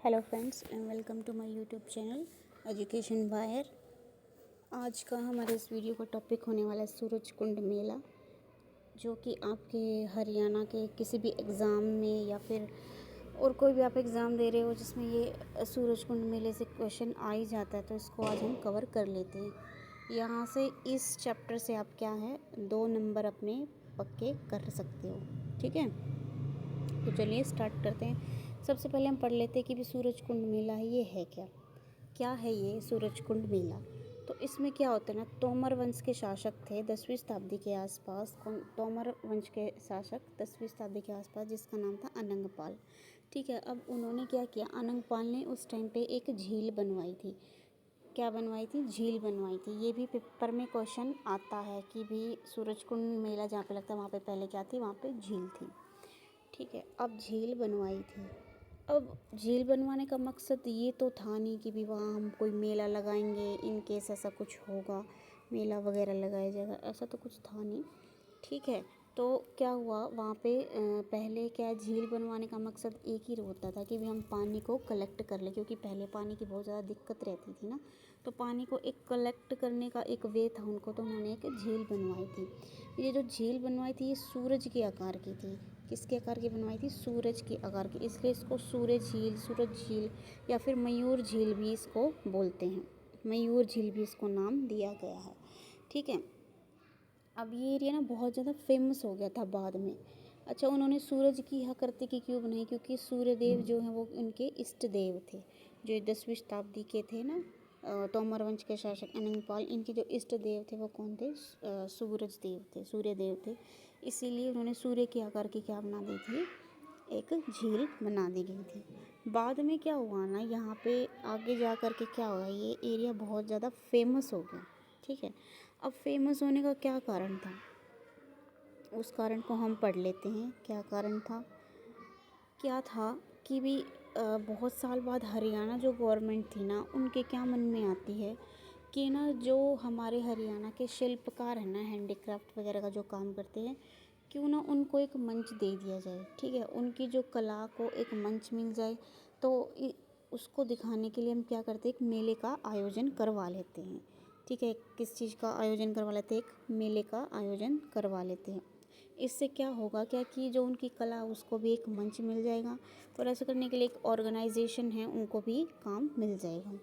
Hello friends and welcome to my YouTube channel education wire. आज का हमारे इस वीडियो का टॉपिक होने वाला है सूरज कुंड मेला, जो कि आपके हरियाणा के किसी भी एग्ज़ाम में या फिर और कोई भी आप एग्ज़ाम दे रहे हो जिसमें ये सूरज कुंड मेले से क्वेश्चन आ ही जाता है, तो इसको आज हम कवर कर लेते हैं। यहाँ से इस चैप्टर से आप क्या है 2 नंबर अपने पक्के कर सकते हो। ठीक है, तो चलिए स्टार्ट करते हैं। सबसे पहले हम पढ़ लेते हैं कि भी सूरज कुंड मेला है, ये है क्या क्या है ये सूरज कुंड मेला। तो इसमें क्या होता है ना, तोमर वंश के शासक थे 10वीं शताब्दी के आसपास। तोमर वंश के शासक 10वीं शताब्दी के आसपास, जिसका नाम था अनंगपाल। ठीक है, अब उन्होंने क्या किया, अनंगपाल ने उस टाइम पे एक झील बनवाई थी। क्या बनवाई थी? झील बनवाई थी। ये भी पेपर में क्वेश्चन आता है कि भी सूरज कुंड मेला जहाँ पे लगता है वहाँ पे पहले क्या थी, वहाँ पे झील थी। ठीक है, अब झील बनवाई थी। अब झील बनवाने का मकसद ये तो था नहीं कि भी वहाँ हम कोई मेला लगाएंगे, इन केस ऐसा कुछ होगा, मेला वगैरह लगाया जाएगा, ऐसा तो कुछ था नहीं। ठीक है, तो क्या हुआ वहाँ पे पहले क्या झील बनवाने का मकसद एक ही होता था कि भी हम पानी को कलेक्ट कर लें, क्योंकि पहले पानी की बहुत ज़्यादा दिक्कत रहती थी ना, तो पानी को एक कलेक्ट करने का एक वे था उनको, तो उन्होंने एक झील बनवाई थी। ये जो झील बनवाई थी ये सूरज के आकार की थी। किसके आकार की बनवाई थी? सूरज के आकार की, इसलिए इसको सूरज झील या फिर मयूर झील भी इसको बोलते हैं। मयूर झील भी इसको नाम दिया गया है। ठीक है, अब ये एरिया ना बहुत ज़्यादा फेमस हो गया था बाद में। अच्छा, उन्होंने सूरज की आकृति की क्यों बनाई? क्योंकि सूर्यदेव जो हैं वो इनके इष्ट देव थे। जो 10वीं शताब्दी के थे ना, तोमर वंश के शासक अनंगपाल, इनके जो इष्ट देव थे वो कौन थे? सूरज देव थे, सूर्यदेव थे। इसीलिए उन्होंने सूर्य के आकार की क्या बना दी थी? एक झील बना दी गई थी। बाद में क्या हुआ ना, यहाँ पे आगे जा कर के क्या हुआ, ये एरिया बहुत ज़्यादा फेमस हो गया। ठीक है, अब फेमस होने का क्या कारण था, उस कारण को हम पढ़ लेते हैं। क्या कारण था? क्या था कि भी बहुत साल बाद हरियाणा जो गवर्नमेंट थी ना, उनके क्या मन में आती है कि ना जो हमारे हरियाणा के शिल्पकार हैं ना, हैंडीक्राफ्ट वगैरह का जो काम करते हैं, क्यों ना उनको एक मंच दे दिया जाए। ठीक है, उनकी जो कला को एक मंच मिल जाए, तो उसको दिखाने के लिए हम क्या करते हैं, एक मेले का आयोजन करवा लेते हैं। ठीक है, किस चीज़ का आयोजन करवा लेते हैं? एक मेले का आयोजन करवा लेते हैं। इससे क्या होगा, क्या कि जो उनकी कला उसको भी एक मंच मिल जाएगा, और ऐसा करने के लिए एक ऑर्गेनाइजेशन है उनको भी काम मिल जाएगा।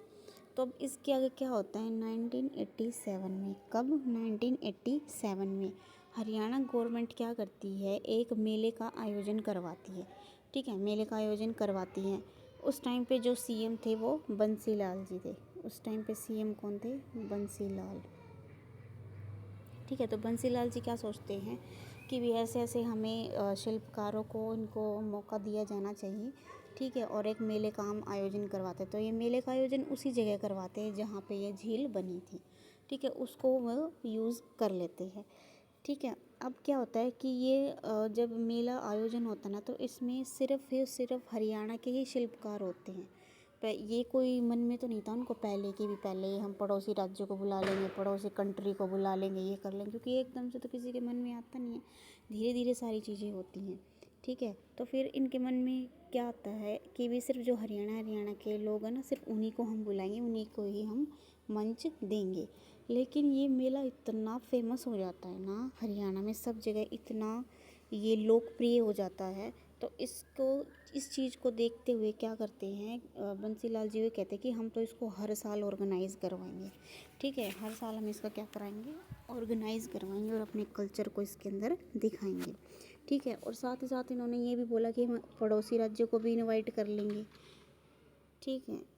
तो अब इसके आगे क्या होता है 1987 में, कब? 1987 में हरियाणा गवर्नमेंट क्या करती है, एक मेले का आयोजन करवाती है। ठीक है, मेले का आयोजन करवाती है। उस टाइम पे जो सीएम थे वो बंसी लाल जी थे। उस टाइम पे सीएम कौन थे? बंसी लाल। ठीक है, तो बंसी लाल जी क्या सोचते हैं कि भी ऐसे ऐसे हमें शिल्पकारों को इनको मौका दिया जाना चाहिए। ठीक है, और एक मेले का हम आयोजन करवाते हैं। तो ये मेले का आयोजन उसी जगह करवाते हैं जहाँ पे ये झील बनी थी। ठीक है, उसको वो यूज़ कर लेते हैं। ठीक है, अब क्या होता है कि ये जब मेला आयोजन होता है ना, तो इसमें सिर्फ हरियाणा के ही शिल्पकार होते हैं। ये कोई मन में तो नहीं था उनको पहले कि भी पहले हम पड़ोसी राज्यों को बुला लेंगे, पड़ोसी कंट्री को बुला लेंगे, ये कर लेंगे, क्योंकि एकदम से तो किसी के मन में आता नहीं है, धीरे धीरे सारी चीज़ें होती हैं। ठीक है, तो फिर इनके मन में क्या आता है कि भी सिर्फ जो हरियाणा के लोग हैं ना, सिर्फ उन्हीं को हम बुलाएंगे, उन्हीं को ही हम मंच देंगे। लेकिन ये मेला इतना फेमस हो जाता है ना हरियाणा में, सब जगह इतना ये लोकप्रिय हो जाता है। तो इस चीज़ को देखते हुए क्या करते हैं, बंसी लाल जी, वे कहते हैं कि हम तो इसको हर साल ऑर्गेनाइज़ करवाएंगे। ठीक है, हर साल हम इसका क्या कराएंगे, ऑर्गेनाइज़ करवाएंगे और अपने कल्चर को इसके अंदर दिखाएंगे। ठीक है, और साथ ही साथ इन्होंने ये भी बोला कि हम पड़ोसी राज्यों को भी इनवाइट कर लेंगे। ठीक है,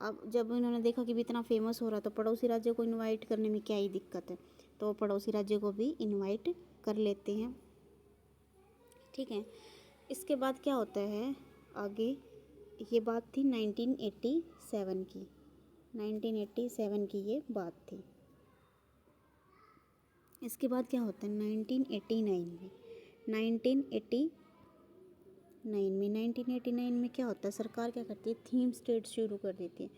अब जब इन्होंने देखा कि भी इतना फेमस हो रहा, तो पड़ोसी राज्यों को इनवाइट करने में क्या ही दिक्कत है, तो पड़ोसी राज्यों को भी इनवाइट कर लेते हैं। ठीक है, इसके बाद क्या होता है आगे, ये बात थी 1987 की, 1987 की ये बात थी। इसके बाद क्या होता है 1989 में, 1989 में क्या होता है, सरकार क्या करती है, थीम स्टेट शुरू कर देती है।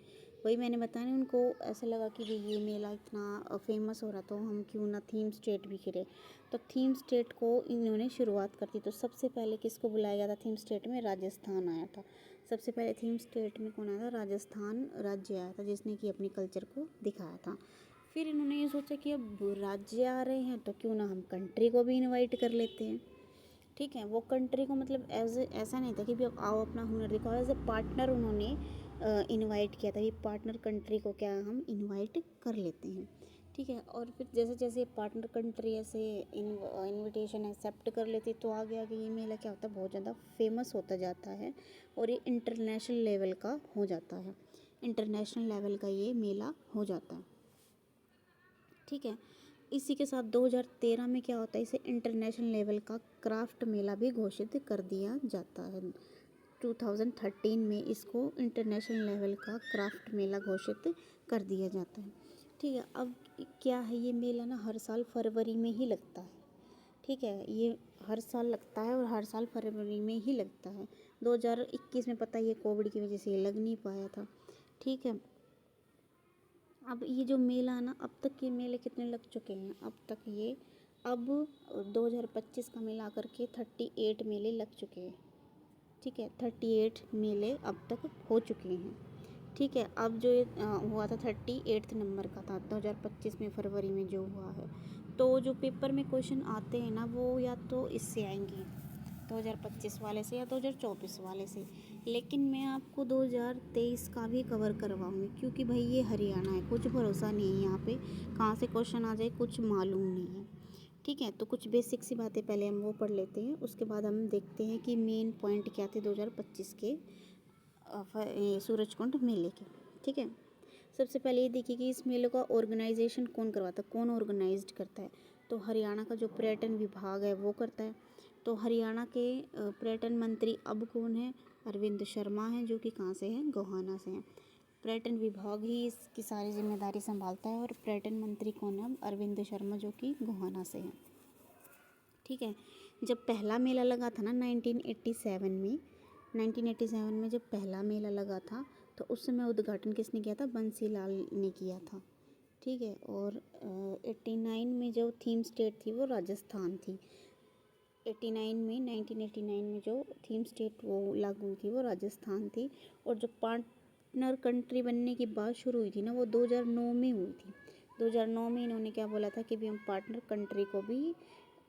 वही मैंने बताया ना, उनको ऐसा लगा कि भाई ये मेला इतना फेमस हो रहा तो हम क्यों ना थीम स्टेट भी करें। तो थीम स्टेट को इन्होंने शुरुआत कर दी। तो सबसे पहले किसको बुलाया गया था थीम स्टेट में? राजस्थान आया था। सबसे पहले थीम स्टेट में कौन आया था? राजस्थान राज्य आया था, जिसने कि अपनी कल्चर को दिखाया था। फिर इन्होंने ये सोचा कि अब राज्य आ रहे हैं तो क्यों ना हम कंट्री को भी इनवाइट कर लेते हैं। ठीक है, वो कंट्री को मतलब ऐसा नहीं था कि भी अब आओ अपना हुनर दिखाओ, एज ए पार्टनर उन्होंने इनवाइट किया था। ये पार्टनर कंट्री को क्या हम इनवाइट कर लेते हैं। ठीक है, और फिर जैसे जैसे पार्टनर कंट्री ऐसे इनविटेशन एक्सेप्ट कर लेती तो आगे आगे ये मेला क्या होता है, बहुत ज़्यादा फेमस होता जाता है और ये इंटरनेशनल लेवल का हो जाता है। इंटरनेशनल लेवल का ये मेला हो जाता है। ठीक है, इसी के साथ 2013 में क्या होता है, इसे इंटरनेशनल लेवल का क्राफ्ट मेला भी घोषित कर दिया जाता है। 2013 में इसको इंटरनेशनल लेवल का क्राफ्ट मेला घोषित कर दिया जाता है। ठीक है, अब क्या है, ये मेला ना हर साल फरवरी में ही लगता है। ठीक है, ये हर साल लगता है और हर साल फरवरी में ही लगता है। 2021 में पता है ये कोविड की वजह से ये लग नहीं पाया था। ठीक है, अब ये जो मेला ना, अब तक ये मेले कितने लग चुके हैं? अब तक ये अब 2025 का मिला करके 38 मेले लग चुके हैं। ठीक है, 38 मेले अब तक हो चुके हैं। ठीक है, अब जो हुआ था 38 नंबर का था 2025 में, फरवरी में जो हुआ है। तो जो पेपर में क्वेश्चन आते हैं ना, वो या तो इससे आएंगे 2025 वाले से या 2024 वाले से, लेकिन मैं आपको 2023 का भी कवर करवाऊंगी, क्योंकि भाई ये हरियाणा है, कुछ भरोसा नहीं है यहाँ पे कहाँ से क्वेश्चन आ जाए, कुछ मालूम नहीं है। ठीक है, तो कुछ बेसिक सी बातें पहले हम वो पढ़ लेते हैं, उसके बाद हम देखते हैं कि मेन पॉइंट क्या थे 2025 के सूरजकुंड मेले के। ठीक है, सबसे पहले ये देखिए कि इस मेले का ऑर्गेनाइजेशन कौन करवाता है, कौन ऑर्गेनाइज्ड करता है। तो हरियाणा का जो पर्यटन विभाग है वो करता है। तो हरियाणा के पर्यटन मंत्री अब कौन है? अरविंद शर्मा हैं, जो कि कहाँ से हैं? गोहाना से हैं। पर्यटन विभाग ही इसकी सारी जिम्मेदारी संभालता है, और पर्यटन मंत्री कौन है? अरविंद शर्मा, जो कि गोहाना से हैं। ठीक है, जब पहला मेला लगा था ना 1987 में जब पहला मेला लगा था, तो उस समय उद्घाटन किसने किया था? बंसीलाल ने किया था। ठीक है, और 89 में जो थीम स्टेट थी वो राजस्थान थी। 1989 में जो थीम स्टेट वो लागू थी वो राजस्थान थी। और जो पार्टनर कंट्री बनने की बात शुरू हुई थी ना, वो 2009 में हुई थी। 2009 में इन्होंने क्या बोला था कि भी हम पार्टनर कंट्री को भी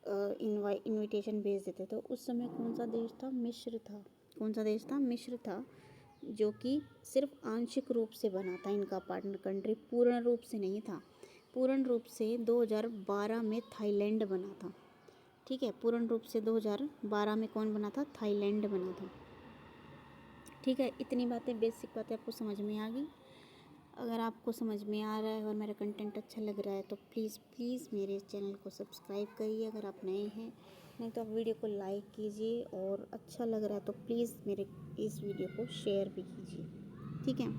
इनविटेशन भेज देते। तो उस समय कौन सा देश था? मिस्र था। कौन सा देश था? मिस्र था, जो कि सिर्फ आंशिक रूप से बना था इनका पार्टनर कंट्री, पूर्ण रूप से नहीं था। पूर्ण रूप से 2012 में थाईलैंड बना था। ठीक है, पूर्ण रूप से 2012 में कौन बना था? थाईलैंड बना था। ठीक है, इतनी बातें, बेसिक बातें आपको समझ में आ गई। अगर आपको समझ में आ रहा है और मेरा कंटेंट अच्छा लग रहा है तो प्लीज़ प्लीज़ मेरे चैनल को सब्सक्राइब करिए अगर आप नए हैं, नहीं तो आप वीडियो को लाइक कीजिए, और अच्छा लग रहा है तो प्लीज़ मेरे इस वीडियो को शेयर भी कीजिए। ठीक है,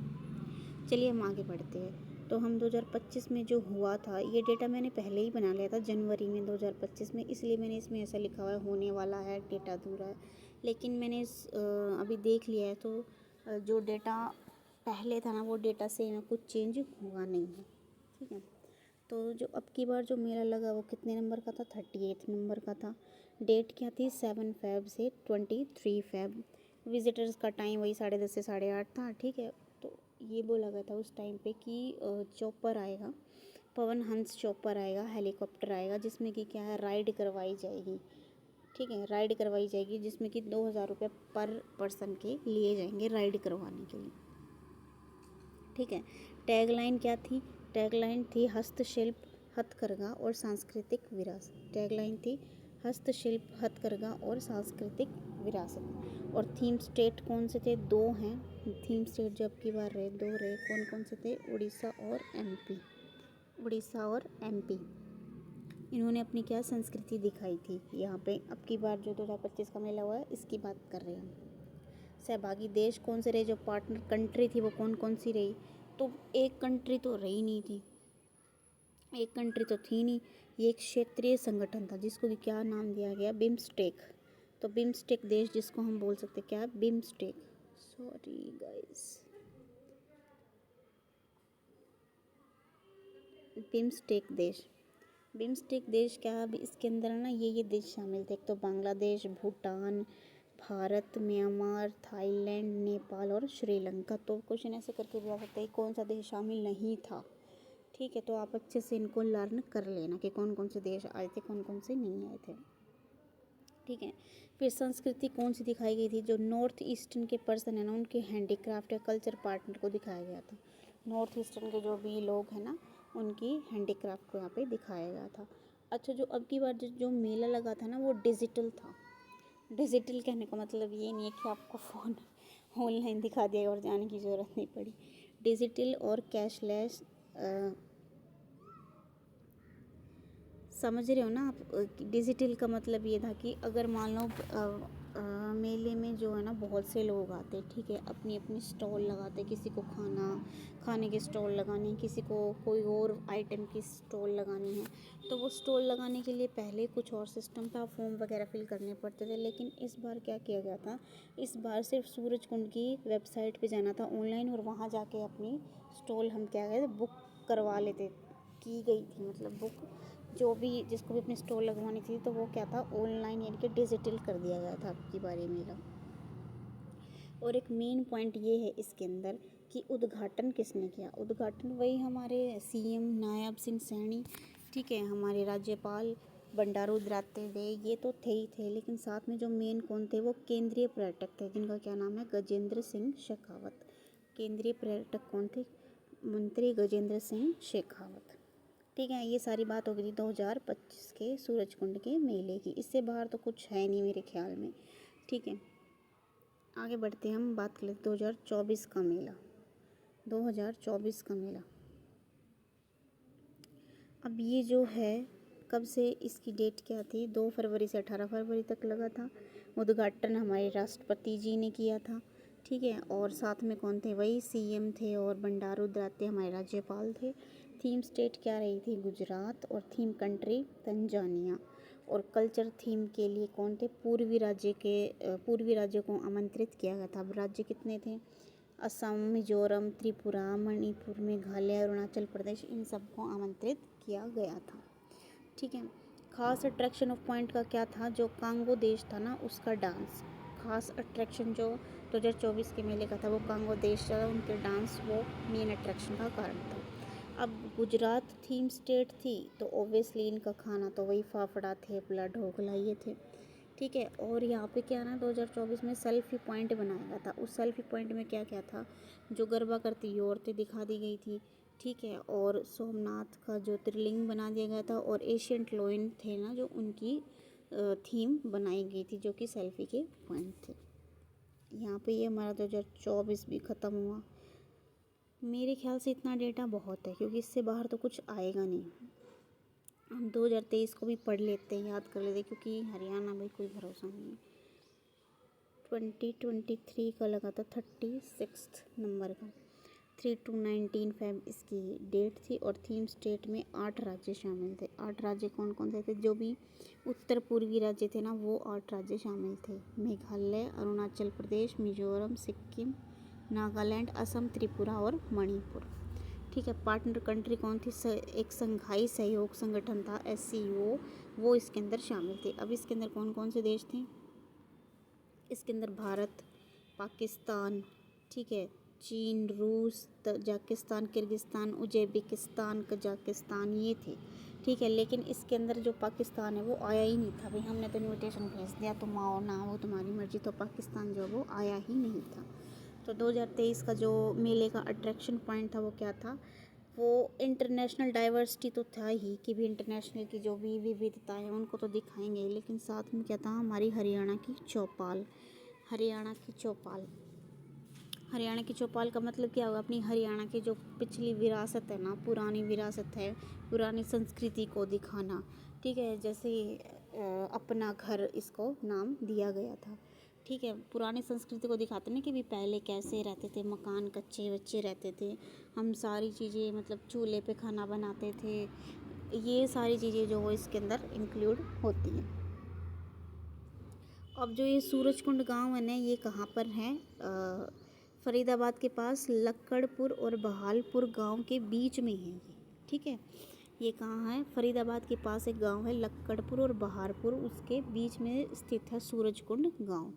चलिए हम आगे बढ़ते हैं। तो हम 2025 में जो हुआ था, ये डेटा मैंने पहले ही बना लिया था जनवरी में 2025 में, इसलिए मैंने इसमें ऐसा लिखा हुआ है होने वाला है, डेटा अधूरा है। लेकिन मैंने अभी देख लिया है, तो जो डेटा पहले था ना वो डेटा से में कुछ चेंज हुआ नहीं है। ठीक है, तो जो अब की बार जो मेला लगा वो कितने नंबर का था? 38 नंबर का था। डेट क्या थी? 7 फ़रवरी से 23 फ़रवरी। विजिटर्स का टाइम वही 10:30 से 8:30 था। ठीक है, तो ये बोला गया था उस टाइम पे कि चॉपर आएगा, पवन हंस चॉपर आएगा, हेलीकॉप्टर आएगा, जिसमें कि क्या है, राइड करवाई जाएगी। ठीक है, राइड करवाई जाएगी, जिसमें कि 2,000 रुपये पर पर्सन के लिए जाएंगे राइड करवाने के लिए। ठीक है, टैगलाइन क्या थी? टैगलाइन थी हस्तशिल्प, हथकरघा और सांस्कृतिक विरासत। टैगलाइन थी हस्तशिल्प, हथकरघा और सांस्कृतिक विरासत। और थीम स्टेट कौन से थे? 2 हैं थीम स्टेट, जब की बार रहे 2 रहे। कौन कौन से थे? उड़ीसा और एमपी। उड़ीसा और एमपी, इन्होंने अपनी क्या संस्कृति दिखाई थी यहाँ पे। अब की बार जो 2025 का मेला हुआ है इसकी बात कर रहे हैं। सहभागी देश कौन से रहे? जो पार्टनर कंट्री थी वो कौन कौन सी रही? तो एक कंट्री तो रही नहीं थी, एक कंट्री तो थी नहीं, ये एक क्षेत्रीय संगठन था जिसको कि क्या नाम दिया गया? बिम्स्टेक। तो बिम्स्टेक देश जिसको हम बोल सकते क्या है? बिम्स्टेक। सॉरी गाइस, बिम्स्टेक देश। बिम्स्टेक देश क्या है, अब इसके अंदर ना ये देश शामिल थे। एक तो बांग्लादेश, भूटान, भारत, म्यांमार, थाईलैंड, नेपाल और श्रीलंका। तो क्वेश्चन ऐसे करके भी आ सकता है कौन सा देश शामिल नहीं था। ठीक है, तो आप अच्छे से इनको लर्न कर लेना कि कौन कौन से देश आए थे, कौन कौन से नहीं आए थे। ठीक है, फिर संस्कृति कौन सी दिखाई गई थी, जो नॉर्थ ईस्टर्न के पर्सन है ना उनके हैंडीक्राफ्ट या कल्चर पार्टनर को दिखाया गया था। नॉर्थ ईस्टर्न के जो भी लोग हैं ना उनकी हैंडीक्राफ्ट को यहाँ पे दिखाया गया था। अच्छा, जो अब की बार जो मेला लगा था ना वो डिजिटल था। डिजिटल कहने का मतलब ये नहीं है कि आपको फ़ोन ऑनलाइन दिखा दिया और जाने की ज़रूरत नहीं पड़ी। डिजिटल और कैशलेस, समझ रहे हो ना आप। डिजिटल का मतलब ये था कि अगर मान लो मेले में जो है ना बहुत से लोग आते, ठीक है, अपनी अपनी स्टॉल लगाते, किसी को खाने के स्टॉल लगानी, किसी को कोई और आइटम की स्टॉल लगानी है, तो वो स्टॉल लगाने के लिए पहले कुछ और सिस्टम था, फॉर्म वगैरह फिल करने पड़ते थे। लेकिन इस बार क्या किया गया था, इस बार सिर्फ सूरज कुंड की वेबसाइट पे जाना था ऑनलाइन और वहाँ जाके अपनी स्टॉल हम क्या कहते बुक करवा लेते, की गई थी मतलब बुक, जो भी जिसको भी अपनी स्टॉल लगवानी थी तो वो क्या था ऑनलाइन यानी कि डिजिटल कर दिया गया था आपकी बारी मेला। और एक मेन पॉइंट ये है इसके अंदर कि उद्घाटन किसने किया। उद्घाटन वही हमारे सीएम नायब सिंह सैनी, ठीक है, हमारे राज्यपाल बंडारू दत्तात्रेय, ये तो थे ही थे, लेकिन साथ में जो मेन कौन थे वो केंद्रीय पर्यटक थे जिनका क्या नाम है गजेंद्र सिंह शेखावत। केंद्रीय पर्यटक कौन थे, मंत्री गजेंद्र सिंह शेखावत। ठीक है, ये सारी बात हो गई थी 2025 के सूरज कुंड के मेले की। इससे बाहर तो कुछ है नहीं मेरे ख्याल में। ठीक है, आगे बढ़ते हैं, हम बात कर लेते 2024 का मेला। 2024 का मेला अब ये जो है कब से, इसकी डेट क्या थी, 2 फरवरी से 18 फरवरी तक लगा था। उद्घाटन हमारे राष्ट्रपति जी ने किया था। ठीक है, और साथ में कौन थे, वही सीएम थे और बंडारू दत्तात्रेय हमारे राज्यपाल थे। थीम स्टेट क्या रही थी, गुजरात, और थीम कंट्री तंजानिया। और कल्चर थीम के लिए कौन थे, पूर्वी राज्यों को आमंत्रित किया गया था। अब राज्य कितने थे, असम, मिजोरम, त्रिपुरा, मणिपुर, मेघालय, अरुणाचल प्रदेश, इन सबको आमंत्रित किया गया था। ठीक है, खास अट्रैक्शन ऑफ पॉइंट का क्या था, जो कांगो देश था ना उसका डांस। खास अट्रैक्शन जो 2024 के मेले का था वो कांगो देश था, उनके डांस वो मेन अट्रैक्शन का कारण था। अब गुजरात थीम स्टेट थी तो ओब्वियसली इनका खाना तो वही फाफड़ा, थेपला, ढोकला ये थे। ठीक है, और यहाँ पे क्या ना 2024 में सेल्फी पॉइंट बनाया गया था। उस सेल्फी पॉइंट में क्या क्या था, जो गरबा करती औरतें दिखा दी गई थी। ठीक है, और सोमनाथ का ज्योतिर्लिंग बना दिया गया था और एशियंट लोइन थे ना जो उनकी थीम बनाई गई थी जो कि सेल्फी के पॉइंट थे। यहाँ पे ये हमारा 2024 भी ख़त्म हुआ। मेरे ख्याल से इतना डेटा बहुत है क्योंकि इससे बाहर तो कुछ आएगा नहीं। हम 2023 को भी पढ़ लेते हैं, याद कर लेते हैं, क्योंकि हरियाणा में कोई भरोसा नहीं है। 2023 का लगा था 36 नंबर का, 3 to 19 फेब इसकी डेट थी। और थीम स्टेट में 8 राज्य शामिल थे। 8 राज्य कौन कौन से थे, जो भी उत्तर पूर्वी राज्य थे ना वो 8 राज्य शामिल थे, मेघालय, अरुणाचल प्रदेश, मिजोरम, सिक्किम, नागालैंड, असम, त्रिपुरा और मणिपुर। ठीक है, पार्टनर कंट्री कौन थी, एक संघाई सहयोग संगठन था SCO, वो इसके अंदर शामिल थे। अब इसके अंदर कौन कौन से देश थे, इसके अंदर भारत, पाकिस्तान, ठीक है, चीन, रूस, तजाकिस्तान, किर्गिस्तान, उज्बेकिस्तान, कजाकिस्तान, ये थे। ठीक है, लेकिन इसके अंदर जो पाकिस्तान है वो आया ही नहीं था। भाई हमने तो इनविटेशन भेज दिया, तुम आओ ना हो तुम्हारी मर्जी, तो पाकिस्तान जो वो आया ही नहीं था। तो 2023 का जो मेले का अट्रैक्शन पॉइंट था वो क्या था, वो इंटरनेशनल डाइवर्सिटी तो था ही कि भी इंटरनेशनल की जो भी विविधता है उनको तो दिखाएंगे, लेकिन साथ में क्या था, हमारी हरियाणा की चौपाल। हरियाणा की चौपाल, हरियाणा की चौपाल का मतलब क्या होगा, अपनी हरियाणा की जो पिछली विरासत है ना, पुरानी विरासत है, पुरानी संस्कृति को दिखाना। ठीक है, जैसे अपना घर इसको नाम दिया गया था। ठीक है, पुरानी संस्कृति को दिखाते ना कि भी पहले कैसे रहते थे, मकान कच्चे वच्चे रहते थे, हम सारी चीज़ें मतलब चूल्हे पे खाना बनाते थे, ये सारी चीज़ें जो वो इसके अंदर इंक्लूड होती हैं। अब जो ये सूरज कुंड गाँव है ना ये कहाँ पर है, फरीदाबाद के पास लक्कड़पुर और बहालपुर गांव के बीच में है ये। ठीक है। ये कहाँ है? फरीदाबाद के पास एक गांव है लक्कड़पुर और बहारपुर, उसके बीच में स्थित है सूरजकुंड गांव।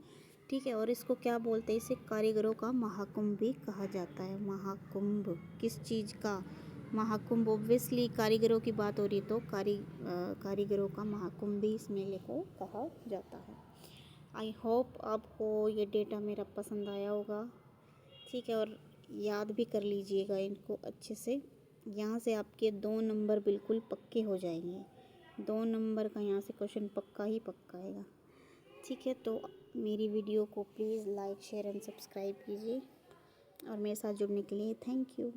ठीक है। और इसको क्या बोलते हैं? इसे कारीगरों का महाकुंभ भी कहा जाता है। महाकुंभ किस चीज़ का? महाकुंभ। ऑब्वियसली कारीगरों की बात हो रही है तो कारीगरों का महाकुंभ भी इस मेले को कहा जाता है। आई होप आपको ये डेटा मेरा पसंद आया होगा। ठीक है। और याद भी कर लीजिएगा इनको अच्छे से। यहाँ से आपके 2 नंबर बिल्कुल पक्के हो जाएंगे। 2 नंबर का यहाँ से क्वेश्चन पक्का ही पक्का आएगा। ठीक है। तो मेरी वीडियो को please like share and subscribe कीजिए और मेरे साथ जुड़ने के लिए थैंक यू।